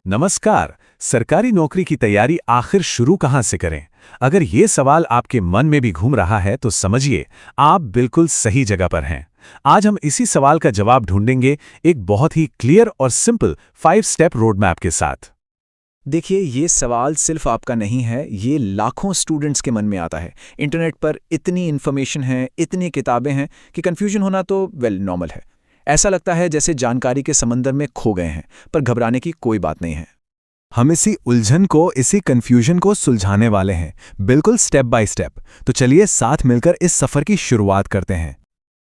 नमस्कार। सरकारी नौकरी की तैयारी आखिर शुरू कहाँ से करें? अगर ये सवाल आपके मन में भी घूम रहा है तो समझिए आप बिल्कुल सही जगह पर हैं। आज हम इसी सवाल का जवाब ढूंढेंगे एक बहुत ही क्लियर और सिंपल 5 स्टेप रोड मैप के साथ। देखिए, ये सवाल सिर्फ आपका नहीं है, ये लाखों स्टूडेंट्स के मन में आता है। इंटरनेट पर इतनी इन्फॉर्मेशन है, इतनी किताबें हैं कि कन्फ्यूजन होना तो नॉर्मल है। ऐसा लगता है जैसे जानकारी के समंदर में खो गए हैं, पर घबराने की कोई बात नहीं है। हम इसी उलझन को, इसी कंफ्यूजन को सुलझाने वाले हैं, बिल्कुल स्टेप बाय स्टेप। तो चलिए साथ मिलकर इस सफर की शुरुआत करते हैं।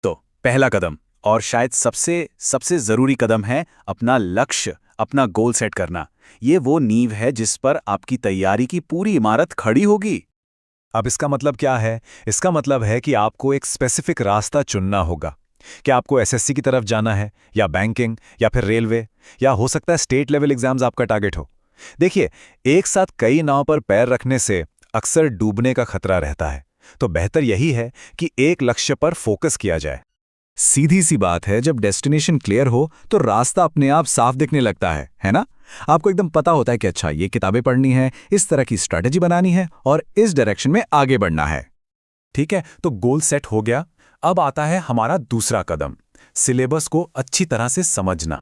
तो पहला कदम, और शायद सबसे सबसे जरूरी कदम है अपना लक्ष्य, अपना गोल सेट करना। ये वो नींव है जिस पर आपकी तैयारी की पूरी इमारत खड़ी होगी। अब इसका मतलब क्या है? इसका मतलब है कि आपको एक स्पेसिफिक रास्ता चुनना होगा। क्या आपको एसएससी की तरफ जाना है, या बैंकिंग, या फिर रेलवे, या हो सकता है स्टेट लेवल एग्जाम्स आपका टारगेट हो। देखिए, एक साथ कई नाव पर पैर रखने से अक्सर डूबने का खतरा रहता है। तो बेहतर यही है कि एक लक्ष्य पर फोकस किया जाए। सीधी सी बात है, जब डेस्टिनेशन क्लियर हो तो रास्ता अपने आप साफ दिखने लगता है ना? आपको एकदम पता होता है कि अच्छा, ये किताबें पढ़नी है, इस तरह की स्ट्रैटेजी बनानी है और इस डायरेक्शन में आगे बढ़ना है। ठीक है, तो गोल सेट हो गया। अब आता है हमारा दूसरा कदम, सिलेबस को अच्छी तरह से समझना।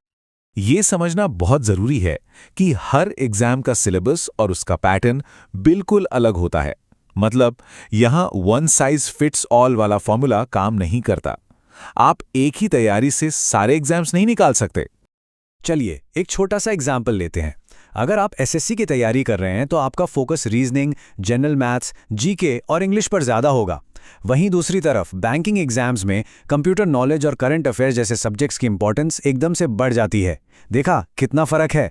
ये समझना बहुत जरूरी है कि हर एग्जाम का सिलेबस और उसका पैटर्न बिल्कुल अलग होता है। मतलब यहां वन साइज फिट्स ऑल वाला फॉर्मूला काम नहीं करता। आप एक ही तैयारी से सारे एग्जाम्स नहीं निकाल सकते। चलिए एक छोटा सा एग्जाम्पल लेते हैं। अगर आप एसएससी की तैयारी कर रहे हैं तो आपका focus reasoning, general maths, GK और इंग्लिश पर ज़्यादा होगा। वहीं दूसरी तरफ बैंकिंग एग्जाम्स में कंप्यूटर नॉलेज और करंट अफेयर्स जैसे सब्जेक्ट्स की इंपॉर्टेंस एकदम से बढ़ जाती है। देखा कितना फर्क है?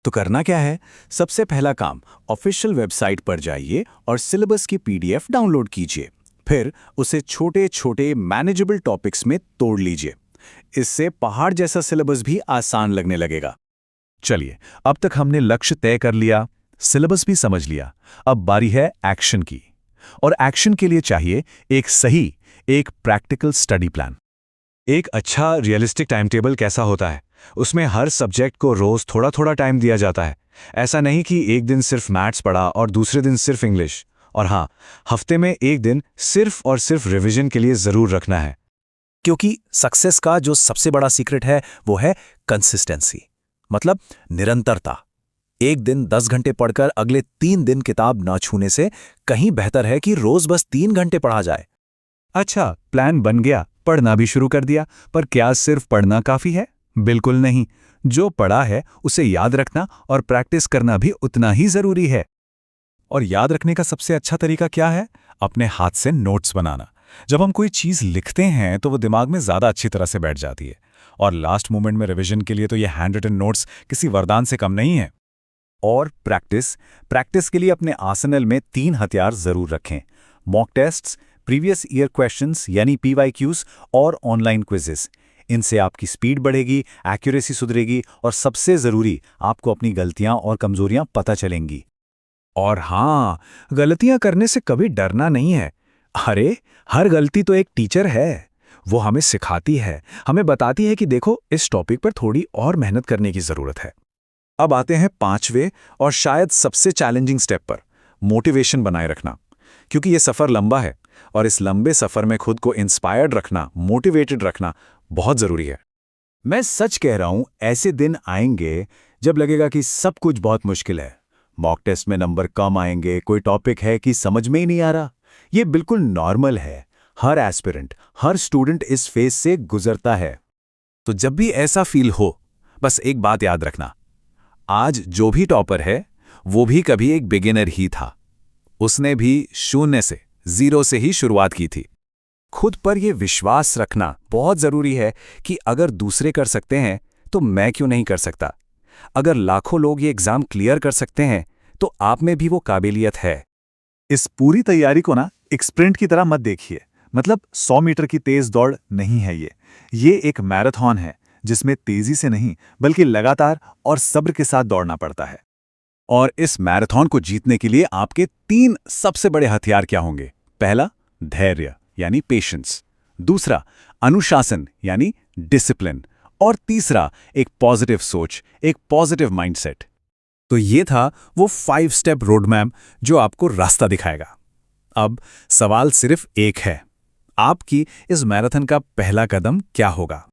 तो करना क्या है? सबसे पहला काम, ऑफिशियल वेबसाइट पर जाइए और सिलेबस की पीडीएफ डाउनलोड कीजिए। फिर उसे छोटे छोटे मैनेजेबल टॉपिक्स में तोड़ लीजिए। इससे पहाड़ जैसा सिलेबस भी आसान लगने लगेगा। चलिए, अब तक हमने लक्ष्य तय कर लिया, सिलेबस भी समझ लिया। अब बारी है एक्शन की। और एक्शन के लिए चाहिए एक सही, एक प्रैक्टिकल स्टडी प्लान। एक अच्छा रियलिस्टिक टाइम टेबल कैसा होता है? उसमें हर सब्जेक्ट को रोज थोड़ा थोड़ा टाइम दिया जाता है। ऐसा नहीं कि एक दिन सिर्फ मैथ्स पढ़ा और दूसरे दिन सिर्फ इंग्लिश। और हाँ, हफ्ते में एक दिन सिर्फ और सिर्फ रिवीजन के लिए जरूर रखना है। क्योंकि सक्सेस का जो सबसे बड़ा सीक्रेट है वो है कंसिस्टेंसी, मतलब निरंतरता। एक दिन 10 घंटे पढ़कर अगले 3 दिन किताब ना छूने से कहीं बेहतर है कि रोज बस 3 घंटे पढ़ा जाए। अच्छा, प्लान बन गया, पढ़ना भी शुरू कर दिया, पर क्या सिर्फ पढ़ना काफी है? बिल्कुल नहीं। जो पढ़ा है उसे याद रखना और प्रैक्टिस करना भी उतना ही जरूरी है। और याद रखने का सबसे अच्छा तरीका क्या है? अपने हाथ से नोट्स बनाना। जब हम कोई चीज लिखते हैं तो वो दिमाग में ज्यादा अच्छी तरह से बैठ जाती है। और लास्ट मोमेंट में रिवीजन के लिए तो ये हैंड रिटन नोट्स किसी वरदान से कम नहीं है। और प्रैक्टिस के लिए अपने आर्सेनल में 3 हथियार जरूर रखें: mock tests, previous year questions यानी पीवाईक्यूज और ऑनलाइन क्विजेस। इनसे आपकी स्पीड बढ़ेगी, एक्यूरेसी सुधरेगी और सबसे जरूरी, आपको अपनी गलतियां और कमजोरियां पता चलेंगी। और हाँ, गलतियां करने से कभी डरना नहीं है। अरे, हर गलती तो एक टीचर है। वो हमें सिखाती है, हमें बताती है कि देखो, इस टॉपिक पर थोड़ी और मेहनत करने की जरूरत है। अब आते हैं 5वें और शायद सबसे चैलेंजिंग स्टेप पर, मोटिवेशन बनाए रखना। क्योंकि ये सफर लंबा है और इस लंबे सफर में खुद को इंस्पायर्ड रखना, मोटिवेटेड रखना बहुत जरूरी है। मैं सच कह रहा हूं, ऐसे दिन आएंगे जब लगेगा कि सब कुछ बहुत मुश्किल है। मॉक टेस्ट में नंबर कम आएंगे, कोई टॉपिक है कि समझ में ही नहीं आ रहा। ये बिल्कुल नॉर्मल है। हर एस्पिरेंट, हर स्टूडेंट इस फेज से गुजरता है। तो जब भी ऐसा फील हो, बस एक बात याद रखना, आज जो भी टॉपर है वो भी कभी एक बिगिनर ही था। उसने भी शून्य से, जीरो से ही शुरुआत की थी। खुद पर यह विश्वास रखना बहुत जरूरी है कि अगर दूसरे कर सकते हैं तो मैं क्यों नहीं कर सकता। अगर लाखों लोग ये एग्जाम क्लियर कर सकते हैं तो आप में भी वो काबिलियत है। इस पूरी तैयारी को ना एक स्प्रिंट की तरह मत देखिए। मतलब 100 मीटर की तेज दौड़ नहीं है ये एक मैराथन है, जिसमें तेजी से नहीं बल्कि लगातार और सब्र के साथ दौड़ना पड़ता है। और इस मैराथन को जीतने के लिए आपके 3 सबसे बड़े हथियार क्या होंगे? पहला, धैर्य यानी पेशेंस। दूसरा, अनुशासन यानी डिसिप्लिन। और तीसरा, एक पॉजिटिव सोच, एक पॉजिटिव माइंडसेट। तो ये था वो 5 स्टेप रोड मैप जो आपको रास्ता दिखाएगा। अब सवाल सिर्फ एक है, आपकी इस मैराथन का पहला कदम क्या होगा?